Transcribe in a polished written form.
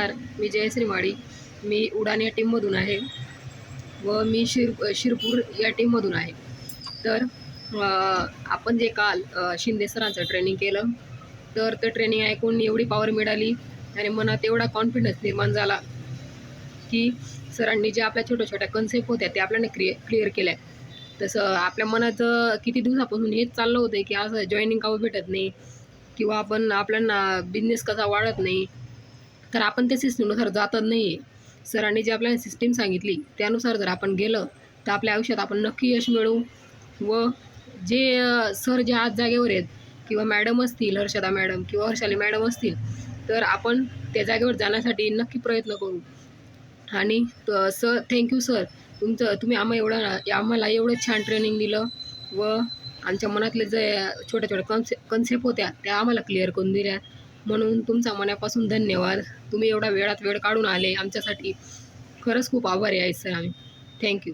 नमस्कार, मी जयश्री माळी. मी उडान या टीममधून आहे व मी शिरपूर या टीममधून आहे. तर आपण जे काल शिंदे सरांचं ट्रेनिंग केलं, तर ते ट्रेनिंग ऐकून एवढी पॉवर मिळाली आणि मनात एवढा कॉन्फिडन्स निर्माण झाला की सरांनी जे आपल्या छोट्या छोट्या कन्सेप्ट होत्या ते आपल्याला क्लिअर केल्या. तसं आपल्या मनात किती दिवसापासून हेच चाललं होतं की असं जॉईनिंग का भेटत नाही किंवा आपल्याला बिझनेस कसा वाढत नाही, तर आपण त्या सिस्टीमनुसार जातच नाही आहे. सरांनी जी आपल्याला सिस्टीम सांगितली त्यानुसार जर आपण गेलं तर आपल्या आयुष्यात आपण नक्की यश मिळवू. व जे सर जे आज जागेवर आहेत किंवा मॅडम असतील, हर्षदा मॅडम किंवा हर्षाली मॅडम असतील, तर आपण त्या जागेवर जाण्यासाठी नक्की प्रयत्न करू. आणि सर, थँक्यू सर. तुम्ही आम्हाला एवढं छान ट्रेनिंग दिलं व आमच्या मनातले जे छोट्या छोट्या कन्सेप्ट होत्या त्या आम्हाला क्लिअर करून दिल्या. म्हणून तुमचा मनापासून धन्यवाद. तुम्ही एवढा वेळात वेळ काढून आले आमच्यासाठी. खरंच खूप आभारी आहे सर आम्ही. थँक्यू.